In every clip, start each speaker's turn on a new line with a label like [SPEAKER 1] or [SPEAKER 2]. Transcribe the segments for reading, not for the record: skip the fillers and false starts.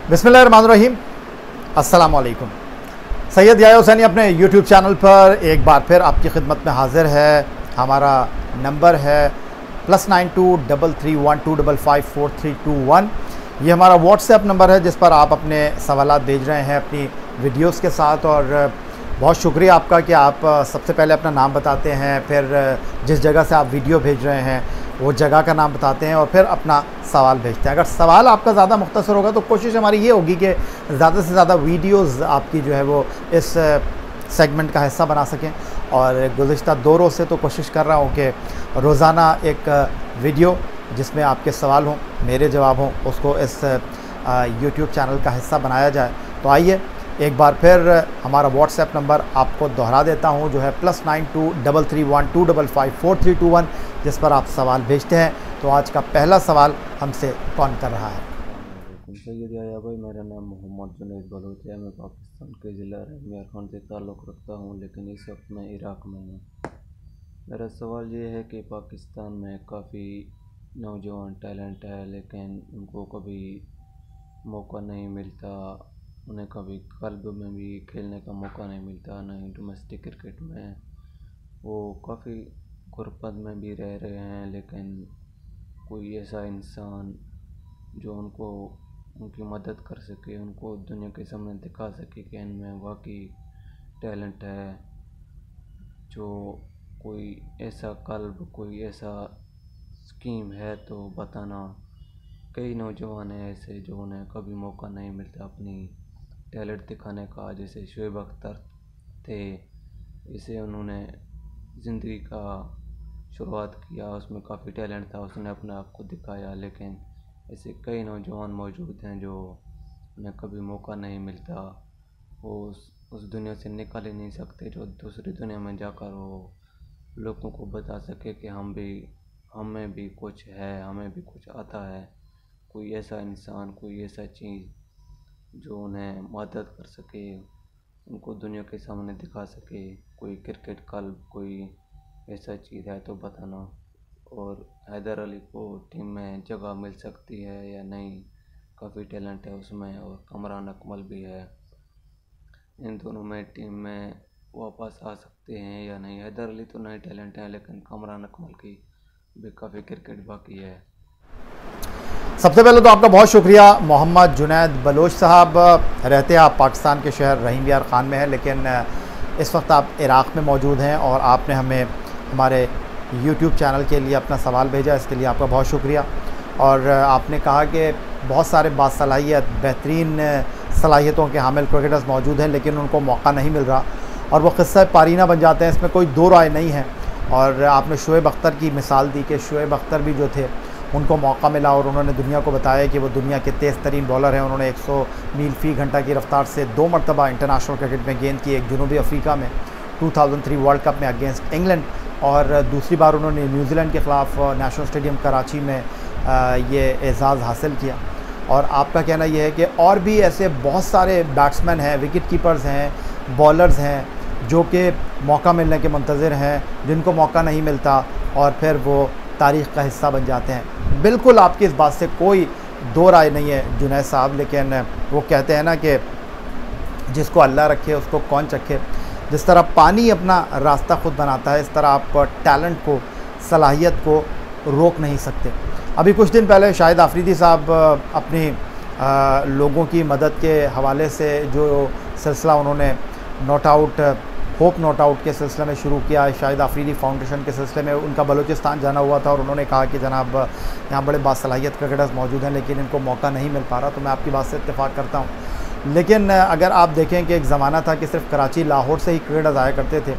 [SPEAKER 1] बिस्मिल्लाहिर्रहमानिर्रहीम। अस्सलाम वालेकुम। सैयद याह्या हुसैनी अपने यूट्यूब चैनल पर एक बार फिर आपकी खिदमत में हाज़िर है। हमारा नंबर है +923312554321। ये हमारा व्हाट्सएप नंबर है जिस पर आप अपने सवालात भेज रहे हैं अपनी वीडियोस के साथ। और बहुत शुक्रिया आपका कि आप सबसे पहले अपना नाम बताते हैं, फिर जिस जगह से आप वीडियो भेज रहे हैं वो जगह का नाम बताते हैं और फिर अपना सवाल भेजते हैं। अगर सवाल आपका ज़्यादा मुख्तसर होगा तो कोशिश हमारी ये होगी कि ज़्यादा से ज़्यादा वीडियोज़ आपकी जो है वो इस सेगमेंट का हिस्सा बना सकें। और गुज़िश्ता 2 रोज़ से तो कोशिश कर रहा हूँ कि रोज़ाना एक वीडियो जिसमें आपके सवाल हों, मेरे जवाब हों, उसको इस यूट्यूब चैनल का हिस्सा बनाया जाए। तो आइए एक बार फिर हमारा व्हाट्सएप नंबर आपको दोहरा देता हूँ, जो है +923312554321, जिस पर आप सवाल भेजते हैं। तो आज का पहला सवाल हमसे कौन कर रहा है?
[SPEAKER 2] सैयद याह्या भाई, मेरा नाम मोहम्मद जुनैद बलोच है। मैं पाकिस्तान के ज़िला रहमियार खान से ताल्लुक़ रखता हूँ, लेकिन इस वक्त मैं इराक़ में हूँ। मेरा सवाल ये है कि पाकिस्तान में काफ़ी नौजवान टैलेंट है, लेकिन उनको कभी मौका नहीं मिलता। उन्हें कभी क्लब में भी खेलने का मौका नहीं मिलता, ना ही डोमेस्टिक क्रिकेट में। वो काफ़ी गुरबत में भी रह रहे हैं, लेकिन कोई ऐसा इंसान जो उनको उनकी मदद कर सके, उनको दुनिया के सामने दिखा सके कि इनमें वाकई टैलेंट है। जो कोई ऐसा क्लब, कोई ऐसा स्कीम है तो बताना। कई नौजवान हैं ऐसे जो उन्हें कभी मौका नहीं मिलता अपनी टैलेंट दिखाने का। जैसे शोएब अख्तर थे, इसे उन्होंने ज़िंदगी का शुरुआत किया, उसमें काफ़ी टैलेंट था, उसने अपने आप को दिखाया। लेकिन ऐसे कई नौजवान मौजूद हैं जो उन्हें कभी मौका नहीं मिलता। वो उस दुनिया से निकल ही नहीं सकते जो दूसरी दुनिया में जाकर वो लोगों को बता सके कि हमें भी कुछ है, हमें भी कुछ आता है। कोई ऐसा इंसान, कोई ऐसा चीज़ जो उन्हें मदद कर सके, उनको दुनिया के सामने दिखा सके। कोई क्रिकेट क्लब, कोई ऐसा चीज़ है तो बताना। और हैदर अली को टीम में जगह मिल सकती है या नहीं, काफ़ी टैलेंट है उसमें। और कमरान अकमल भी है, इन दोनों में टीम में वापस आ सकते हैं या नहीं। हैदर अली तो नए टैलेंट है, लेकिन कमरान अकमल की भी काफ़ी क्रिकेट बाकी है।
[SPEAKER 1] सबसे पहले तो आपका बहुत शुक्रिया मोहम्मद जुनैद बलोच साहब। रहते हैं आप पाकिस्तान के शहर रहमियार खान में हैं, लेकिन इस वक्त आप इराक़ में मौजूद हैं और आपने हमें हमारे यूट्यूब चैनल के लिए अपना सवाल भेजा, इसके लिए आपका बहुत शुक्रिया। और आपने कहा कि बहुत सारे बासलाहियत, बेहतरीन सलाहियतों के हामिल क्रिकेटर्स मौजूद हैं, लेकिन उनको मौका नहीं मिल रहा और वो क़िस्सा पारीना बन जाते हैं, इसमें कोई दो राय नहीं है। और आपने शोएब अख्तर की मिसाल दी कि शोएब अख्तर भी जो थे उनको मौका मिला और उन्होंने दुनिया को बताया कि वो दुनिया के तेज़ तरीन बॉलर हैं। उन्होंने 100 मील फ़ी घंटा की रफ्तार से 2 मरतबा इंटरनेशनल क्रिकेट में गेंद की, एक जनूबी अफ्रीका में 2003 वर्ल्ड कप में अगेंस्ट इंग्लैंड, और दूसरी बार उन्होंने न्यूजीलैंड के ख़िलाफ़ नेशनल स्टेडियम कराची में ये एज़ाज़ हासिल किया। और आपका कहना यह है कि और भी ऐसे बहुत सारे बैट्समैन हैं, विकेट कीपर्स हैं, बॉलर्स हैं जो कि मौका मिलने के मुंतज़िर हैं, जिनको मौका नहीं मिलता और फिर वो तारीख़ का हिस्सा बन जाते हैं। बिल्कुल आपकी इस बात से कोई दो राय नहीं है जुनैद साहब, लेकिन वो कहते हैं ना कि जिसको अल्लाह रखे उसको कौन चखे। जिस तरह पानी अपना रास्ता ख़ुद बनाता है, इस तरह आप टैलेंट को, सलाहियत को रोक नहीं सकते। अभी कुछ दिन पहले शाहिद आफरीदी साहब अपनी लोगों की मदद के हवाले से जो सिलसिला उन्होंने होप नॉट आउट के सिलसिले में शुरू किया, शाहिद आफरीदी फाउंडेशन के सिलसिले में, उनका बलूचिस्तान जाना हुआ था और उन्होंने कहा कि जनाब यहाँ बड़े बासलाहियत क्रिकेटर्स मौजूद हैं, लेकिन इनको मौका नहीं मिल पा रहा। तो मैं आपकी बात से इत्तेफाक करता हूँ, लेकिन अगर आप देखें कि एक ज़माना था कि सिर्फ कराची, लाहौर से ही क्रिकेटर्स आया करते थे।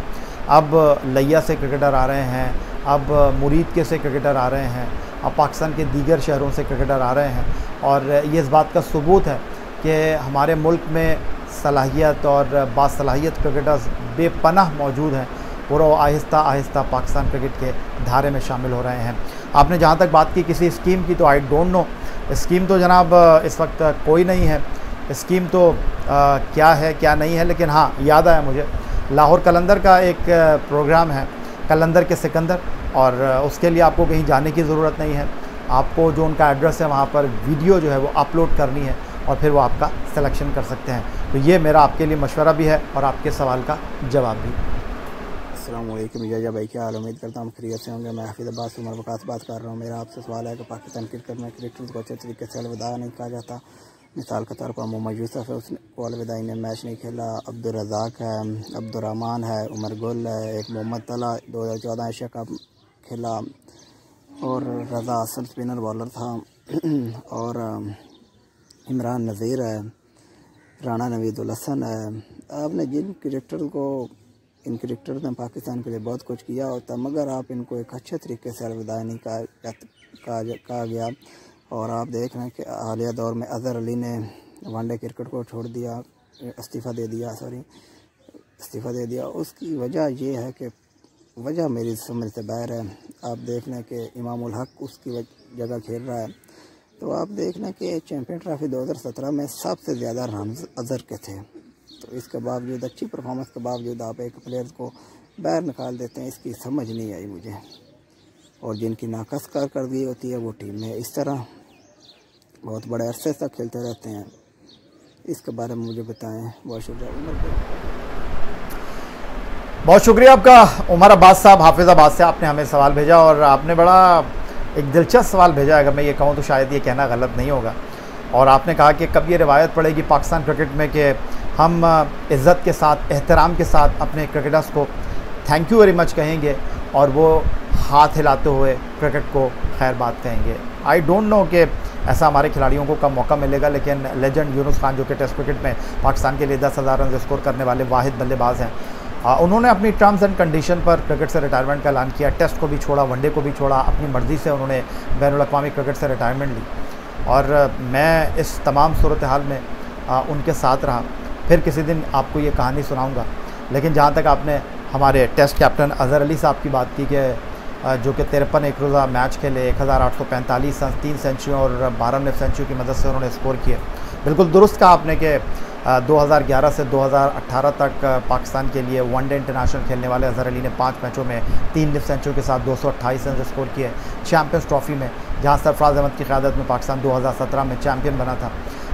[SPEAKER 1] अब लिया से क्रिकेटर आ रहे हैं, अब मुरीद के से क्रिकेटर आ रहे हैं, अब पाकिस्तान के दीगर शहरों से क्रिकेटर आ रहे हैं। और ये इस बात का सबूत है कि हमारे मुल्क में सलाहियत और बासलाहियत क्रिकेटर्स बेपनाह मौजूद हैं और वो आहिस्ता आहिस्ता पाकिस्तान क्रिकेट के धारे में शामिल हो रहे हैं। आपने जहाँ तक बात की किसी स्कीम की, तो आई डोंट नो, स्कीम तो जनाब इस वक्त कोई नहीं है। स्कीम तो क्या है क्या नहीं है, लेकिन हाँ याद आया मुझे, लाहौर कलंदर का एक प्रोग्राम है, कलंदर के सिकंदर, और उसके लिए आपको कहीं जाने की ज़रूरत नहीं है। आपको जो उनका एड्रेस है वहाँ पर वीडियो जो है वो अपलोड करनी है और फिर वो आपका सिलेक्शन कर सकते हैं। तो ये मेरा आपके लिए मशवरा भी है और आपके सवाल का जवाब भी।
[SPEAKER 3] अस्सलाम वालेकुम मिर्ज़ा भाई, क्या हाल? उम्मीद करता हूँ खैरियत से होंगे। मैं हाफिज़ अब्बास उमर वकास बात कर रहा हूँ। मेरा आपसे सवाल है कि पाकिस्तान क्रिकेट में क्रिकेटर्स को अच्छे तरीके से अलविदा नहीं कहा जाता। मिसाल के तौर पर मोहम्मद यूसुफ है, उसने को अलविदाई ने मैच नहीं खेला। अब्दुल रज़ाक है, अब्दुर्रहमान है, उमर गुल है, एक मोहम्मद तला 2014 एशिया कप खेला, और रज़ा असल स्पिनर बॉलर था, और इमरान नज़ीर है, राना नवीदुल हसन है। आपने जिन क्रिकेटर को, इन क्रिकेटर्स ने पाकिस्तान के लिए बहुत कुछ किया होता, मगर आप इनको एक अच्छे तरीके से अलविदा नहीं कहा गया। और आप देख रहे हैं कि हालिया दौर में अज़हर अली ने वनडे क्रिकेट को छोड़ दिया, इस्तीफ़ा दे दिया। उसकी वजह ये है कि वजह मेरी समझ से बाहर है। आप देख लें कि इमाम उल हक उसकी जगह खेल रहा है। तो आप देख लें कि चैम्पियन ट्रॉफी 2017 में सबसे ज़्यादा रन अज़हर के थे। तो इसके बावजूद, अच्छी परफॉर्मेंस के बावजूद आप एक प्लेयर को बाहर निकाल देते हैं, इसकी समझ नहीं आई मुझे। और जिनकी नाकस कारकर्दगी होती है वो टीम में इस तरह बहुत बड़े अरसे तक खेलते रहते हैं। इसके बारे में मुझे बताएं। बहुत शुक्रिया
[SPEAKER 1] बहुत शुक्रिया आपका उमर अब्बास साहब हाफिज़ाबाद से। आपने हमें सवाल भेजा और आपने बड़ा एक दिलचस्प सवाल भेजा। अगर मैं ये कहूँ तो शायद ये कहना गलत नहीं होगा। और आपने कहा कि कब ये रिवायत पड़ेगी पाकिस्तान क्रिकेट में कि हम इज़्ज़त के साथ, एहतराम के साथ अपने क्रिकेटर्स को थैंक यू वेरी मच कहेंगे और वो हाथ हिलाते हुए क्रिकेट को खैर बात कहेंगे। आई डोंट नो कि ऐसा हमारे खिलाड़ियों को कब मौका मिलेगा, लेकिन लेजेंड यूनुस खान जो कि टेस्ट क्रिकेट में पाकिस्तान के लिए 10,000 रन स्कोर करने वाले वाहिद बल्लेबाज हैं, उन्होंने अपनी टर्म्स एंड कंडीशन पर क्रिकेट से रिटायरमेंट का ऐलान किया। टेस्ट को भी छोड़ा, वनडे को भी छोड़ा, अपनी मर्ज़ी से उन्होंने बैनुल अक़वामी क्रिकेट से रिटायरमेंट ली। और मैं इस तमाम सूरत हाल में उनके साथ रहा। फिर किसी दिन आपको ये कहानी सुनाऊंगा। लेकिन जहाँ तक आपने हमारे टेस्ट कैप्टन अज़हर अली साहब की बात की कि जो कि 53 एक रोज़ा मैच खेले, 1845 रन, 3 सेंचुरियों और 12 नेफ सेंचुरी की मदद से उन्होंने स्कोर किए। बिल्कुल दुरुस्त कहा आपने कि 2011 से 2018 तक पाकिस्तान के लिए वनडे इंटरनेशनल खेलने वाले अज़हर अली ने 5 मैचों में 3 नेफ सेंचुरी के साथ 228 रन स्कोर किए। चैम्पियंस ट्रॉफ़ी में, जहाँ सरफराज अहमद की क़यादत में पाकिस्तान 2017 में चैम्पियन बना था,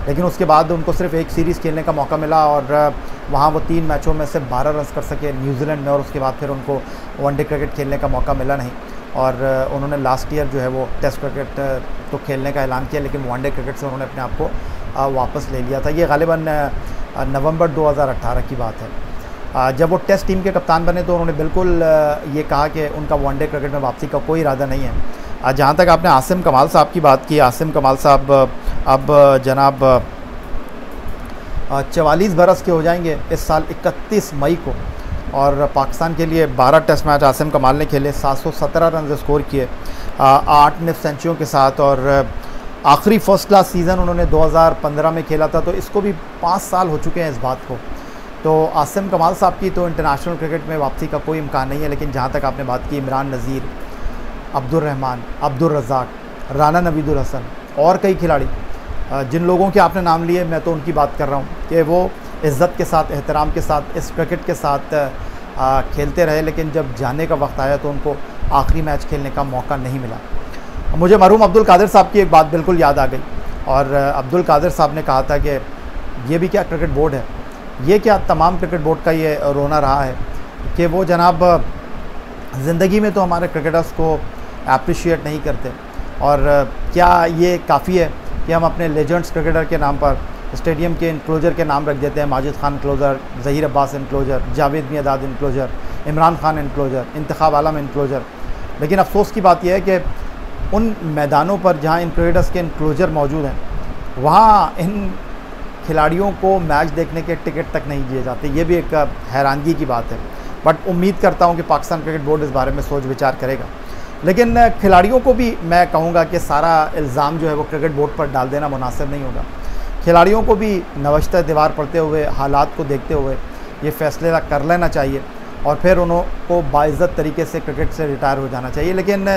[SPEAKER 1] लेकिन उसके बाद उनको सिर्फ एक सीरीज़ खेलने का मौका मिला और वहाँ वो 3 मैचों में से 12 रन कर सके न्यूजीलैंड में, और उसके बाद फिर उनको वनडे क्रिकेट खेलने का मौका मिला नहीं। और उन्होंने लास्ट ईयर जो है वो टेस्ट क्रिकेट तो खेलने का ऐलान किया, लेकिन वनडे क्रिकेट से उन्होंने अपने आप को वापस ले लिया था। ये ग़ालिबन नवंबर 2018 की बात है। जब वो टेस्ट टीम के कप्तान बने तो उन्होंने बिल्कुल ये कहा कि उनका वनडे क्रिकेट में वापसी का कोई इरादा नहीं है। जहाँ तक आपने आसिम कमाल साहब की बात की, आसिम कमाल साहब अब जनाब 44 बरस के हो जाएंगे इस साल 31 मई को, और पाकिस्तान के लिए 12 टेस्ट मैच आसिम कमाल ने खेले, 717 रन स्कोर किए 8 नेफ सेंचुरियों के साथ। और आखिरी फ़र्स्ट क्लास सीज़न उन्होंने 2015 में खेला था, तो इसको भी 5 साल हो चुके हैं इस बात को। तो आसिम कमाल साहब की तो इंटरनेशनल क्रिकेट में वापसी का कोई इम्कान नहीं है। लेकिन जहाँ तक आपने बात की इमरान नज़ीर, अब्दुर्रहमान, अब्दुल रज़ाक, राना नवीदुल हसन और कई खिलाड़ी जिन लोगों के आपने नाम लिए, मैं तो उनकी बात कर रहा हूँ कि वो इज़्ज़त के साथ, एहतराम के साथ इस क्रिकेट के साथ खेलते रहे, लेकिन जब जाने का वक्त आया तो उनको आखिरी मैच खेलने का मौका नहीं मिला। मुझे मरहूम अब्दुल कादिर साहब की एक बात बिल्कुल याद आ गई, और अब्दुल कादिर साहब ने कहा था कि ये भी क्या क्रिकेट बोर्ड है, ये क्या तमाम क्रिकेट बोर्ड का ये रोना रहा है कि वो जनाब ज़िंदगी में तो हमारे क्रिकेटर्स को अप्रिशिएट नहीं करते, और क्या ये काफ़ी है कि हम अपने लेजेंड्स क्रिकेटर के नाम पर स्टेडियम के इनक्लोजर के नाम रख देते हैं। Majid Khan enclosure, Zaheer Abbas enclosure, Javed Miandad enclosure, Imran Khan enclosure, Intikhab Alam enclosure. लेकिन अफसोस की बात यह है कि उन मैदानों पर जहाँ इन क्रिकेटर्स के इनक्लोजर मौजूद हैं, वहाँ इन खिलाड़ियों को मैच देखने के टिकट तक नहीं दिए जाते। ये भी एक हैरानगी की बात है। बट उम्मीद करता हूँ कि पाकिस्तान क्रिकेट बोर्ड इस बारे में सोच विचार करेगा। लेकिन खिलाड़ियों को भी मैं कहूँगा कि सारा इल्ज़ाम जो है वो क्रिकेट बोर्ड पर डाल देना मुनासिब नहीं होगा। खिलाड़ियों को भी नवश्ता दीवार पढ़ते हुए, हालात को देखते हुए ये फ़ैसले कर लेना चाहिए और फिर उनको बाइज़्ज़त तरीके से क्रिकेट से रिटायर हो जाना चाहिए। लेकिन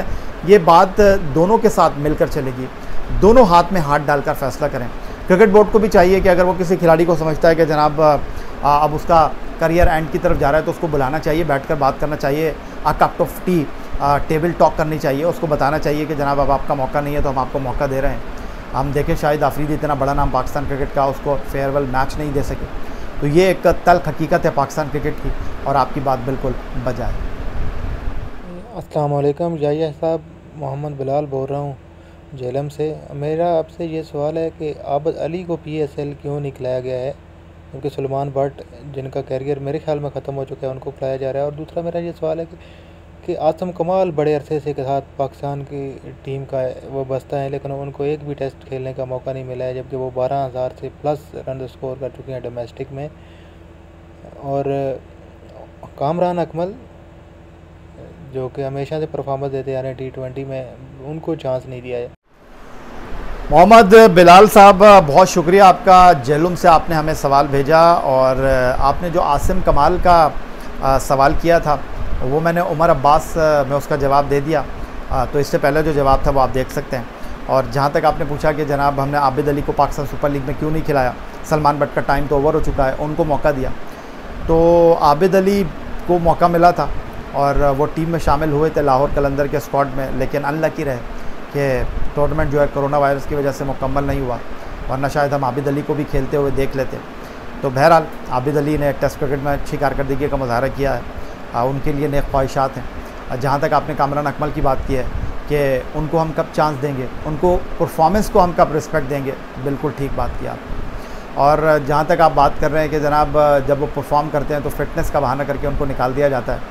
[SPEAKER 1] ये बात दोनों के साथ मिलकर चलेगी, दोनों हाथ में हाथ डालकर फ़ैसला करें। क्रिकेट बोर्ड को भी चाहिए कि अगर वो किसी खिलाड़ी को समझता है कि जनाब अब उसका करियर एंड की तरफ जा रहा है तो उसको बुलाना चाहिए, बैठकर बात करना चाहिए, a cup of tea table talk करनी चाहिए, उसको बताना चाहिए कि जनाब अब आपका मौका नहीं है तो हम आपको मौका दे रहे हैं। हम देखें शायद अफरीदी इतना बड़ा नाम पाकिस्तान क्रिकेट का, उसको फेयरवेल मैच नहीं दे सके। तो ये एक तल्ख हकीकत है पाकिस्तान क्रिकेट की, और आपकी बात बिल्कुल बजा है।
[SPEAKER 4] अस्सलाम वालेकुम याहिया साहब, मोहम्मद बिलाल बोल रहा हूँ झेलम से। मेरा आपसे ये सवाल है कि आबिद अली को PSL क्यों नहीं खिलाया गया है, क्योंकि सुलेमान भट्ट जिनका कैरियर मेरे ख्याल में ख़त्म हो चुका है उनको खिलाया जा रहा है। और दूसरा मेरा ये सवाल है कि आसम कमाल बड़े अरसे से के साथ पाकिस्तान की टीम का वो बस्ता है, लेकिन उनको एक भी टेस्ट खेलने का मौका नहीं मिला है, जबकि वो 12,000 से प्लस रन स्कोर कर चुके हैं डोमेस्टिक में। और कामरान अकमल जो कि हमेशा से परफॉर्मेंस देते आ रहे हैं T20 में, उनको चांस नहीं दिया है।
[SPEAKER 1] मोहम्मद बिलाल साहब, बहुत शुक्रिया आपका, जेलुम से आपने हमें सवाल भेजा। और आपने जो आसिम कमाल का सवाल किया था वो मैंने उमर अब्बास में उसका जवाब दे दिया। तो इससे पहले जो जवाब था वो आप देख सकते हैं। और जहाँ तक आपने पूछा कि जनाब हमने आबिद अली को पाकिस्तान सुपर लीग में क्यों नहीं खिलाया, सलमान भट्ट का टाइम तो ओवर हो चुका है, उनको मौका दिया। तो आबिद अली को मौका मिला था और वो टीम में शामिल हुए थे लाहौर कलंदर के स्क्वाड में, लेकिन अनलकी रहे कि टूर्नामेंट जो है कोरोना वायरस की वजह से मुकम्मल नहीं हुआ, वरना शायद हम आबिद अली को भी खेलते हुए देख लेते। तो बहरहाल आबिद अली ने टेस्ट क्रिकेट में अच्छी कारकर्दगी का मुजाहरा किया है, उनके लिए नेक ख्वाहिशात हैं। जहाँ तक आपने कामरान अकमल की बात की है कि उनको हम कब चांस देंगे, उनको परफॉर्मेंस को हम कब रिस्पेक्ट देंगे, बिल्कुल ठीक बात की आपने। और जहाँ तक आप बात कर रहे हैं कि जनाब जब वो परफॉर्म करते हैं तो फिटनेस का बहाना करके उनको निकाल दिया जाता है,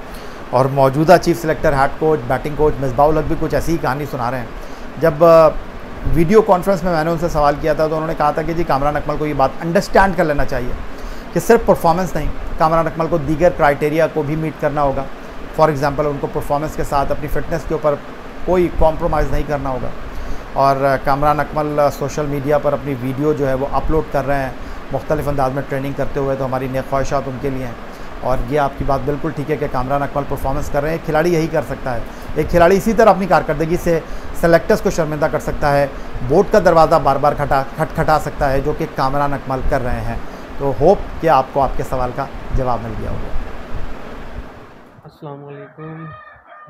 [SPEAKER 1] और मौजूदा chief selector, head coach, batting coach Misbah-ul-Haq भी कुछ ऐसी ही कहानी सुना रहे हैं। जब वीडियो कॉन्फ्रेंस में मैंने उनसे सवाल किया था तो उन्होंने कहा था कि जी कामरान अकमल को ये बात अंडरस्टैंड कर लेना चाहिए कि सिर्फ परफॉर्मेंस नहीं, कामरान अकमल को दीगर क्राइटेरिया को भी मीट करना होगा। फॉर एग्ज़ाम्पल उनको परफॉर्मेंस के साथ अपनी फ़िटनेस के ऊपर कोई कॉम्प्रोमाइज़ नहीं करना होगा। और कामरान अकमल सोशल मीडिया पर अपनी वीडियो जो है वो अपलोड कर रहे हैं मुख्तलिफ़ अंदाज में ट्रेनिंग करते हुए, तो हमारी नेक ख्वाहिशात उनके लिए हैं। और ये आपकी बात बिल्कुल ठीक है कि कामरान अकमल परफॉर्मेंस कर रहे हैं, खिलाड़ी यही कर सकता है। एक खिलाड़ी इसी तरह अपनी कारकर्दगी से सेलेक्टर्स को शर्मिंदा कर सकता है, बोर्ड का दरवाज़ा बार बार खटखटा सकता है, जो कि कामरान अकमल कर रहे हैं। तो होप कि आपको आपके सवाल का जवाब मिल गया होगा।
[SPEAKER 5] अस्सलाम वालेकुम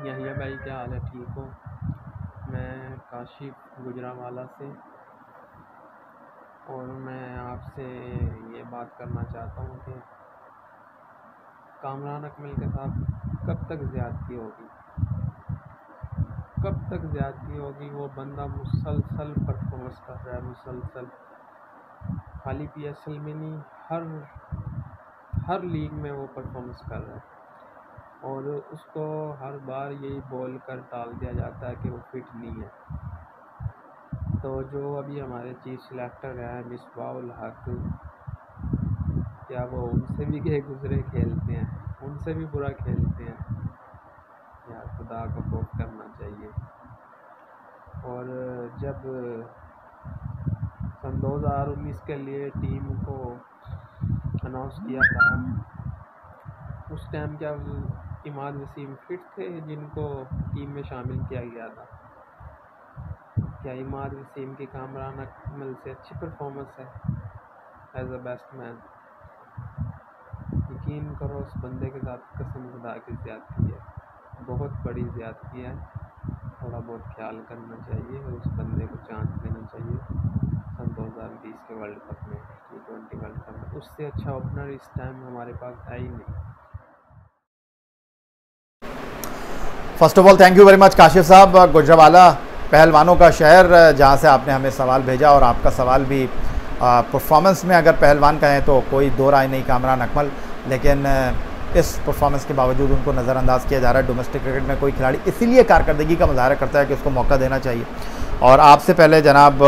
[SPEAKER 5] याहिया भाई, क्या हाल है? ठीक हो? मैं काशिफ गुजरावाला से, और मैं आपसे ये बात करना चाहता हूँ कि कामरान अकमल के साथ कब तक ज़्यादती होगी, कब तक ज़्यादती होगी? वो बंदा मुसलसल परफॉर्मेंस कर रहा है, मुसलसल, खाली PSL में नहीं, हर लीग में वो परफॉर्मेंस कर रहा है। और उसको हर बार यही बोल कर टाल दिया जाता है कि वो फिट नहीं है। तो जो अभी हमारे चीफ सेलेक्टर हैं मिसबाह-उल-हक, क्या वो उनसे भी गए गुजरे खेलते हैं, उनसे भी बुरा खेलते हैं? यार खुदा का खौफ करना चाहिए। और जब सन 2019 के लिए टीम को अनाउंस किया था, उस टाइम क्या इमाद वसीम फिट थे जिनको टीम में शामिल किया गया था? क्या इमाद वसीम की कामरान अकमल से अच्छी परफॉर्मेंस है एज अ बैट्समैन? यकीन करो उस बंदे के साथ कसम खुदा की ज़्यादती है, बहुत बड़ी ज़्यादती है। थोड़ा बहुत ख्याल करना चाहिए और उस बंदे को चांस देना चाहिए। सन 2020 के वर्ल्ड कप में, T20 वर्ल्ड कप में, उससे अच्छा ओपनर इस टाइम हमारे पास है ही नहीं।
[SPEAKER 1] First of all thank you very much Kashif साहब। गुजरावाला पहलवानों का शहर, जहाँ से आपने हमें सवाल भेजा, और आपका सवाल भी परफॉर्मेंस में अगर पहलवान कहें तो कोई दो राय नहीं कामरान अकमल, लेकिन इस परफॉर्मेंस के बावजूद उनको नज़रअंदाज किया जा रहा है। डोमेस्टिक क्रिकेट में कोई खिलाड़ी इसीलिए कारकर्दगी का मुजाहरा करता है कि उसको मौका देना चाहिए। और आपसे पहले जनाब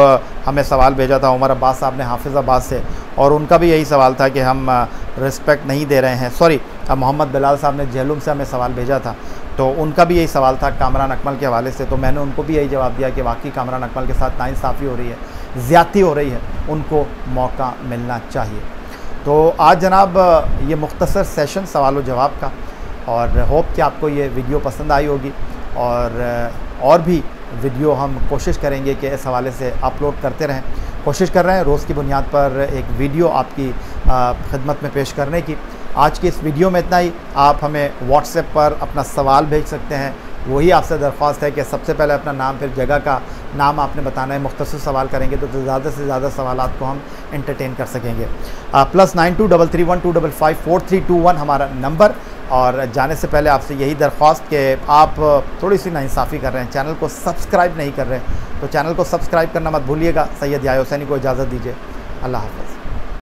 [SPEAKER 1] हमें सवाल भेजा था उमर अब्बास साहब ने हाफिज़ाबाद से, और उनका भी यही सवाल था कि हम रिस्पेक्ट नहीं दे रहे हैं। सॉरी, मोहम्मद बिलाल साहब ने जेलुम से हमें सवाल भेजा था, तो उनका भी यही सवाल था कामरान अकमल के हवाले से। तो मैंने उनको भी यही जवाब दिया कि वाकई कामरान अकमल के साथ नाइंसाफ़ी हो रही है, ज़्यादती हो रही है, उनको मौका मिलना चाहिए। तो आज जनाब ये मुख्तसर सेशन सवाल व जवाब का, और होप कि आपको ये वीडियो पसंद आई होगी, और भी वीडियो हम कोशिश करेंगे कि इस हवाले से अपलोड करते रहें। कोशिश कर रहे हैं रोज़ की बुनियाद पर एक वीडियो आपकी खिदमत में पेश करने की। आज की इस वीडियो में इतना ही। आप हमें व्हाट्सएप पर अपना सवाल भेज सकते हैं, वही आपसे दरख्वास्त है कि सबसे पहले अपना नाम, फिर जगह का नाम आपने बताना है। मुख्तसर सवाल करेंगे तो ज़्यादा से ज़्यादा सवालात को हम एंटरटेन कर सकेंगे। +92331554 हमारा नंबर। और जाने से पहले आपसे यही दरख्वास्त कि आप थोड़ी सी नाइंसाफ़ी कर रहे हैं, चैनल को सब्सक्राइब नहीं कर रहे, तो चैनल को सब्सक्राइब करना मत भूलिएगा। सैयद याह्या हुसैनी को इजाज़त दीजिए। अल्लाह हाफ़िज़।